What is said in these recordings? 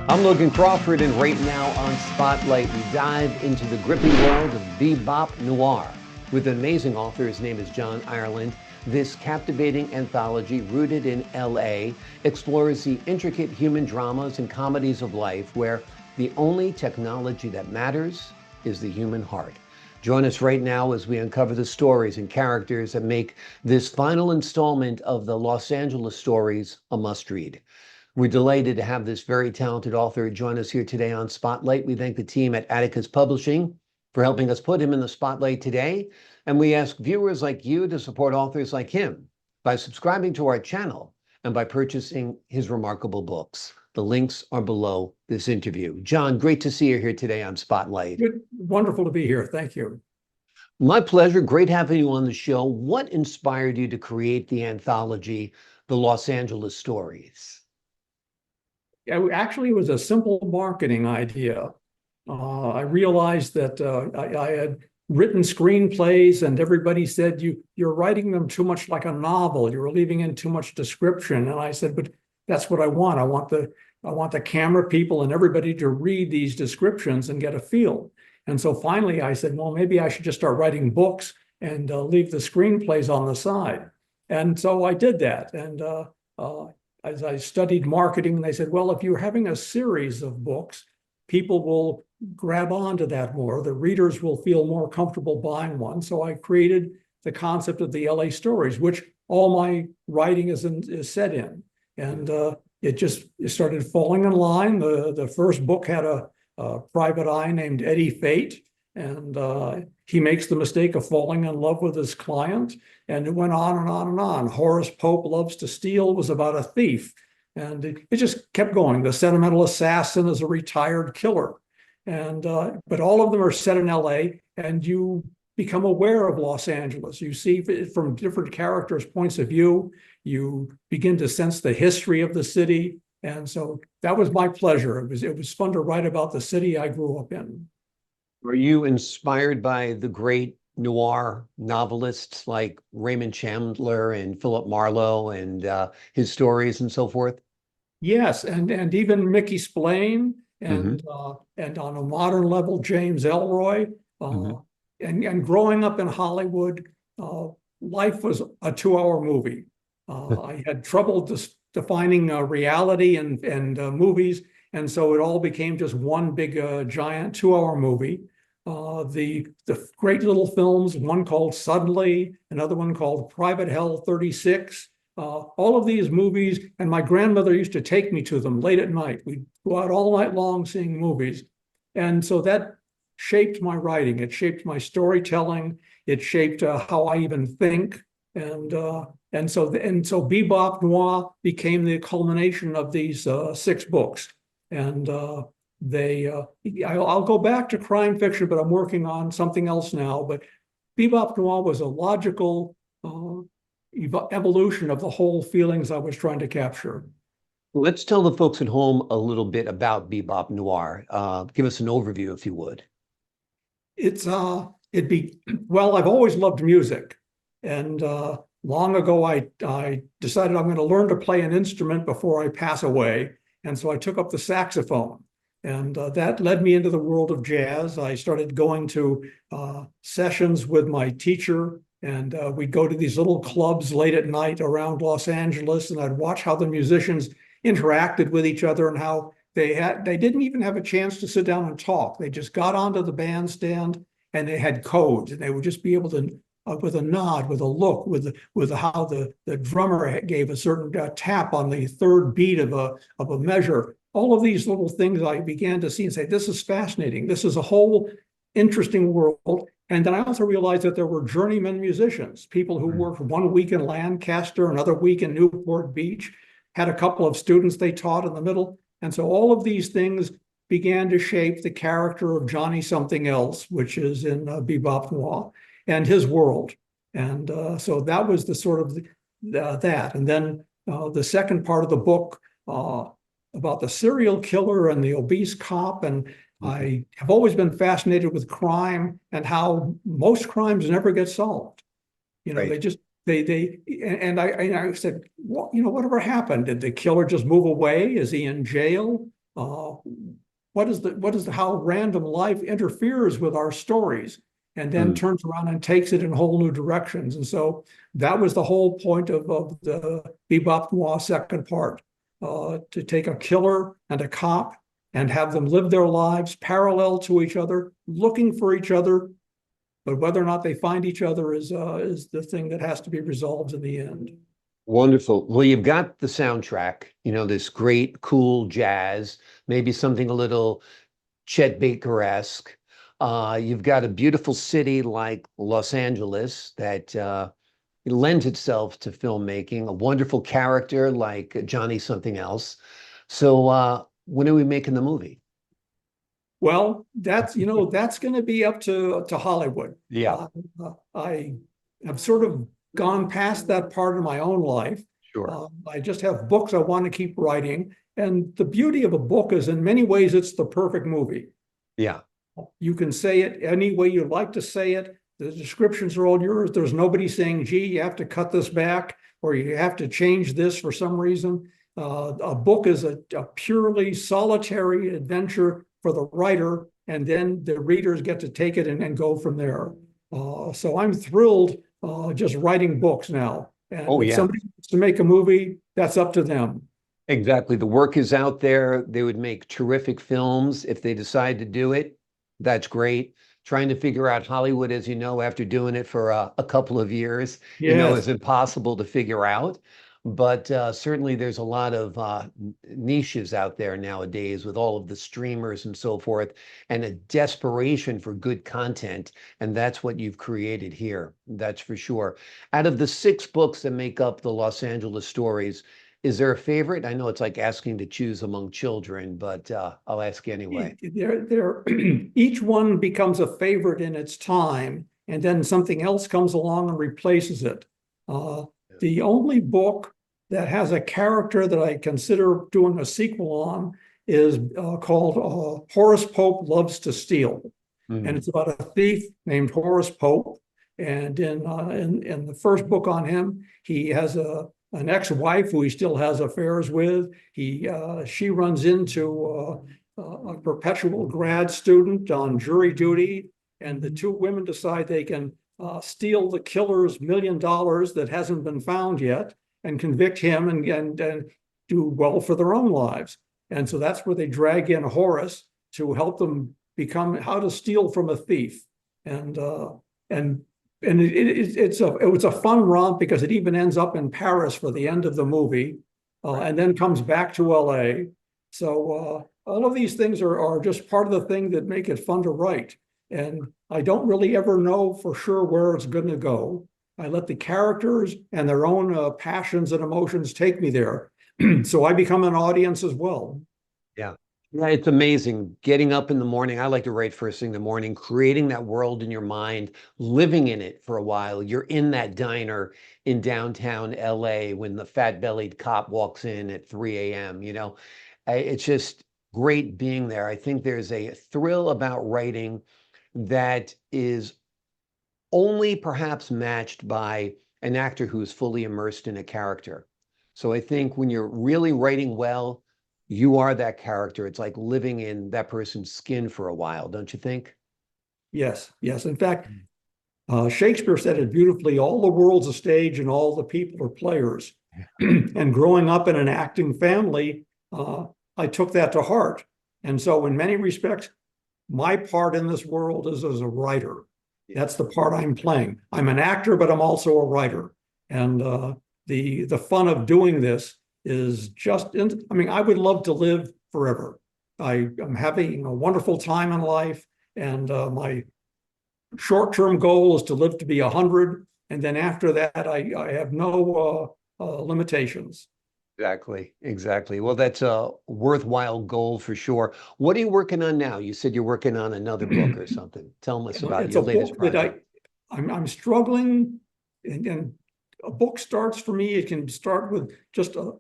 I'm Logan Crawford, and right now on Spotlight, we dive into the gripping world of Bebop Noir with an amazing author. His name is John Ireland. This captivating anthology, rooted in LA, explores the intricate human dramas and comedies of life where the only technology that matters is the human heart. Join us right now as we uncover the stories and characters that make this final installment of the Los Angeles stories a must-read. We're delighted to have this very talented author join us here today on Spotlight. We thank the team at Atticus Publishing for helping us put him in the spotlight today. And we ask viewers like you to support authors like him by subscribing to our channel and by purchasing his remarkable books. The links are below this interview. John, great to see you here today on Spotlight. Good. Wonderful to be here. Thank you. My pleasure. Great having you on the show. What inspired you to create the anthology, The Los Angeles Stories? Actually, it was a simple marketing idea. I realized that I had written screenplays, and everybody said you're writing them too much like a novel. You're leaving in too much description. And I said, but that's what I want. I want the camera people and everybody to read these descriptions and get a feel. And so finally, I said, well, maybe I should just start writing books and leave the screenplays on the side. And so I did that. And as I studied marketing, they said, well, if you're having a series of books, people will grab onto that more. The readers will feel more comfortable buying one. So I created the concept of the LA stories, which all my writing is set in. And it started falling in line. The first book had a private eye named Eddie Fate, and he makes the mistake of falling in love with his client, and it went on and on and on. Horace Pope Loves to Steal was about a thief, and it just kept going. The Sentimental Assassin is a retired killer, and but all of them are set in LA, and you become aware of Los Angeles. You see it from different characters' points of view. You begin to sense the history of the city, and so that was my pleasure. It was fun to write about the city I grew up in. Were you inspired by the great noir novelists like Raymond Chandler and Philip Marlowe and his stories and so forth? Yes, and even Mickey Spillane Mm-hmm. and on a modern level, James Ellroy. Mm-hmm. And growing up in Hollywood, life was a 2-hour movie. I had trouble defining reality and movies. And so it all became just one big, giant 2-hour movie. The great little films, one called Suddenly, another one called Private Hell 36. All of these movies, and my grandmother used to take me to them late at night. We'd go out all night long seeing movies. And so that shaped my writing. It shaped my storytelling. It shaped how I even think. And so Bebop Noir became the culmination of these 6 books. And I'll go back to crime fiction, but I'm working on something else now. But Bebop Noir was a logical evolution of the whole feelings I was trying to capture. Let's tell the folks at home a little bit about Bebop Noir. Give us an overview, if you would. Well, I've always loved music, and long ago I decided I'm going to learn to play an instrument before I pass away. And so I took up the saxophone, and that led me into the world of jazz. I started going to sessions with my teacher, and we'd go to these little clubs late at night around Los Angeles, and I'd watch how the musicians interacted with each other and how they didn't even have a chance to sit down and talk. They just got onto the bandstand and they had codes, and they would just be able to with a nod, with a look, with how the drummer gave a certain tap on the third beat of a measure. All of these little things I began to see and say, this is fascinating. This is a whole interesting world. And then I also realized that there were journeyman musicians, people who worked 1 week in Lancaster, another week in Newport Beach, had a couple of students they taught in the middle. And so all of these things began to shape the character of Johnny Something Else, which is in Bebop Noir, and his world. And so that was the sort of that. And then the second part of the book about the serial killer and the obese cop. And I have always been fascinated with crime and how most crimes never get solved. You know, Right. I said, well, you know, whatever happened? Did the killer just move away? Is he in jail? uh, how random life interferes with our stories and then turns around and takes it in whole new directions. And so that was the whole point of the Bebop Noir second part, to take a killer and a cop and have them live their lives parallel to each other, looking for each other, but whether or not they find each other is the thing that has to be resolved in the end. Wonderful. Well, you've got the soundtrack, this great, cool jazz, maybe something a little Chet Baker-esque. You've got a beautiful city like Los Angeles that lends itself to filmmaking, a wonderful character like Johnny something else. So when are we making the movie? Well, that's going to be up to Hollywood. Yeah. I have sort of gone past that part of my own life. Sure. I just have books I want to keep writing. And the beauty of a book is in many ways, it's the perfect movie. Yeah. You can say it any way you like to say it. The descriptions are all yours. There's nobody saying, gee, you have to cut this back or you have to change this for some reason. A book is a purely solitary adventure for the writer, and then the readers get to take it and go from there. So I'm thrilled just writing books now. And if somebody wants to make a movie, that's up to them. Exactly. The work is out there. They would make terrific films if they decide to do it. That's great. Trying to figure out Hollywood, as you know, after doing it for a couple of years, is impossible to figure out. But certainly there's a lot of niches out there nowadays with all of the streamers and so forth, and a desperation for good content. And that's what you've created here. That's for sure. Out of the 6 books that make up the Los Angeles stories, is there a favorite? I know it's like asking to choose among children, but I'll ask anyway. Each one becomes a favorite in its time, and then something else comes along and replaces it. The only book that has a character that I consider doing a sequel on is called Horace Pope Loves to Steal. And it's about a thief named Horace Pope. And in the first book on him, he has an ex-wife who he still has affairs with. She runs into a perpetual grad student on jury duty, and the 2 women decide they can steal the killer's $1 million that hasn't been found yet and convict him and do well for their own lives. And so that's where they drag in Horace to help them become how to steal from a thief. And it's a fun romp because it even ends up in Paris for the end of the movie, and then comes back to LA. So all of these things are just part of the thing that make it fun to write. And I don't really ever know for sure where it's going to go. I let the characters and their own passions and emotions take me there. So I become an audience as well. Yeah. Yeah, it's amazing. Getting up in the morning. I like to write first thing in the morning, creating that world in your mind, living in it for a while. You're in that diner in downtown LA when the fat-bellied cop walks in at 3 a.m. It's just great being there. I think there's a thrill about writing that is only perhaps matched by an actor who's fully immersed in a character. So I think when you're really writing well, you are that character. It's like living in that person's skin for a while, don't you think? Yes, yes. In fact, Shakespeare said it beautifully, all the world's a stage and all the people are players. And growing up in an acting family, I took that to heart. And so in many respects, my part in this world is as a writer. That's the part I'm playing. I'm an actor, but I'm also a writer. And the fun of doing this is I would love to live forever. I am having a wonderful time in life, and my short-term goal is to live to be 100. And then after that, I have no limitations. Exactly. Well, that's a worthwhile goal for sure. What are you working on now? You said you're working on another book or something. Tell us about your latest project. I'm struggling, and a book starts for me. It can start with just a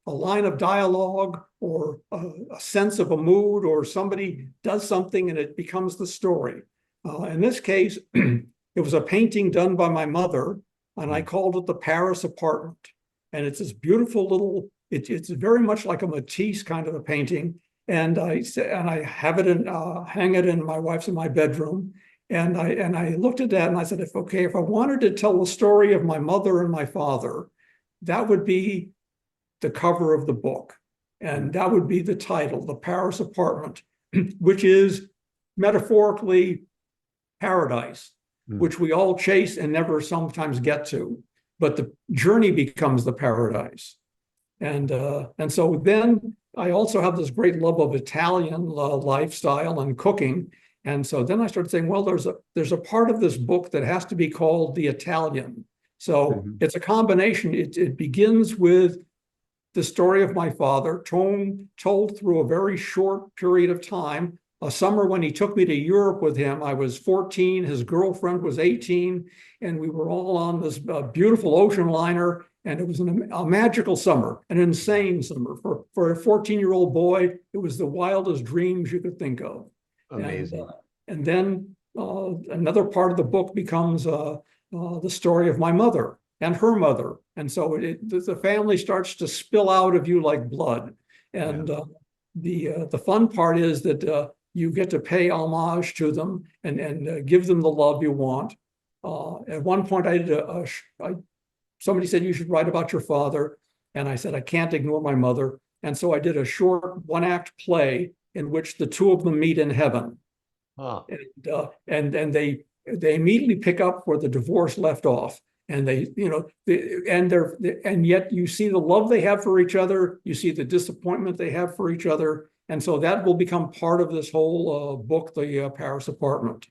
line of dialogue or a sense of a mood, or somebody does something and it becomes the story. In this case, it was a painting done by my mother, and I called it the Paris Apartment. And it's this beautiful little, it's very much like a Matisse kind of a painting. And I said, and I have it in, hang it in my wife's in my bedroom. And I looked at that and I said, if I wanted to tell the story of my mother and my father, that would be the cover of the book. And that would be the title, The Paris Apartment, which is metaphorically paradise, which we all chase and never sometimes get to. But the journey becomes the paradise. And so then I also have this great love of Italian lifestyle and cooking. And so then I started saying, well, there's a part of this book that has to be called The Italian. So it's a combination. It begins with the story of my father, told through a very short period of time. A summer when he took me to Europe with him, I was 14, his girlfriend was 18, and we were all on this beautiful ocean liner. And it was a magical summer, an insane summer. For a 14-year-old boy, it was the wildest dreams you could think of. Amazing. And then another part of the book becomes the story of my mother and her mother. And so the family starts to spill out of you like blood. And the fun part is that you get to pay homage to them and give them the love you want. At one point, somebody said, you should write about your father. And I said, I can't ignore my mother. And so I did a short one-act play in which the two of them meet in heaven. And they immediately pick up where the divorce left off. And and yet you see the love they have for each other. You see the disappointment they have for each other. And so that will become part of this whole book, The Paris Apartment.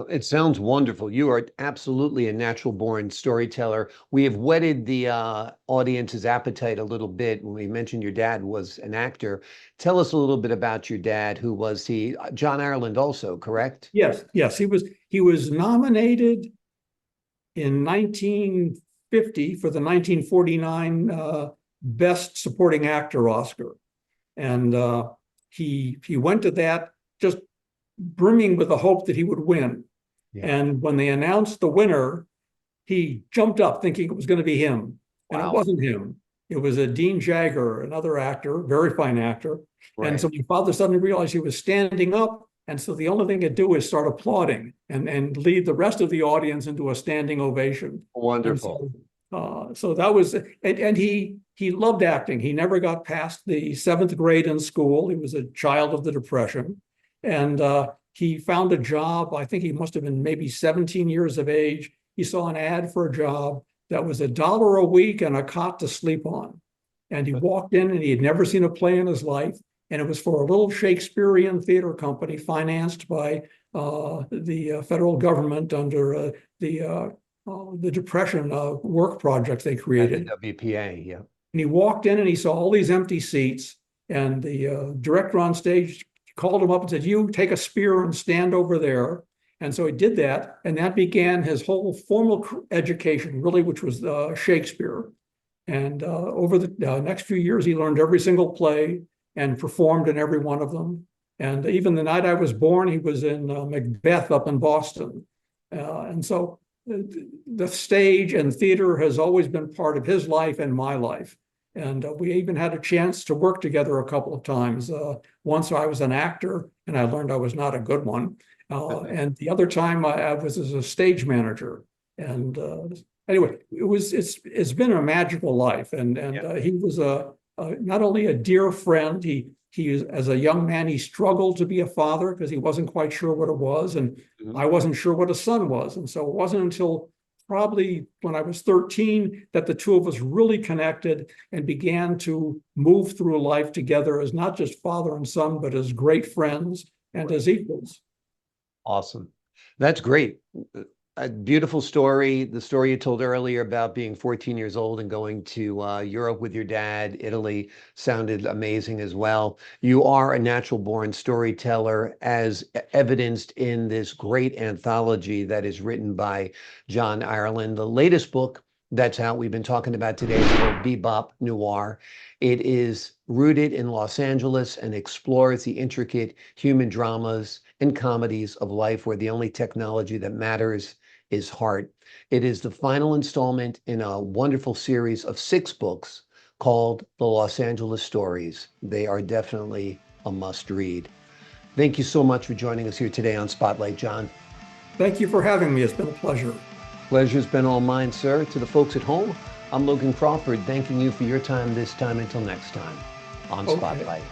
It sounds wonderful. You are absolutely a natural born storyteller. We have whetted the audience's appetite a little bit when we mentioned your dad was an actor. Tell us a little bit about your dad. Who was he? John Ireland also, correct? Yes. He was nominated in 1950 for the 1949 Best Supporting Actor Oscar. And he went to that just brimming with the hope that he would win. And when they announced the winner, he jumped up thinking it was going to be him. And it wasn't him. It was a Dean Jagger, another actor, very fine actor. And so my father suddenly realized he was standing up. And so the only thing to do is start applauding and lead the rest of the audience into a standing ovation. Wonderful. So that was, and he loved acting. He never got past the 7th grade in school. He was a child of the Depression. And he found a job. I think he must have been maybe 17 years of age. He saw an ad for a job that was $1 a week and a cot to sleep on. And he walked in and he had never seen a play in his life. And it was for a little Shakespearean theater company financed by the federal government under the Depression work project they created. The WPA, yeah. And he walked in and he saw all these empty seats. And the director on stage called him up and said, you take a spear and stand over there. And so he did that. And that began his whole formal education, really, which was Shakespeare. And over the next few years, he learned every single play and performed in every one of them. And even the night I was born, he was in Macbeth up in Boston. And so the stage and theater has always been part of his life and my life. And we even had a chance to work together a couple of times. Once I was an actor and I learned I was not a good one. And the other time I was as a stage manager. And anyway, it's been a magical life. And he was not only a dear friend, he as a young man, he struggled to be a father because he wasn't quite sure what it was. And I wasn't sure what a son was. And so it wasn't until probably when I was 13 that the two of us really connected and began to move through life together as not just father and son, but as great friends and as equals. Awesome. That's great. A beautiful story. The story you told earlier about being 14 years old and going to Europe with your dad, Italy, sounded amazing as well. You are a natural born storyteller, as evidenced in this great anthology that is written by John Ireland. The latest book that's out, we've been talking about today, is called Bebop Noir. It is rooted in Los Angeles and explores the intricate human dramas and comedies of life where the only technology that matters is heart. It is the final installment in a wonderful series of 6 books called The Los Angeles Stories. They are definitely a must read. Thank you so much for joining us here today on Spotlight, John. Thank you for having me. It's been a pleasure. Pleasure's been all mine, sir. To the folks at home, I'm Logan Crawford, thanking you for your time this time. Until next time on Spotlight.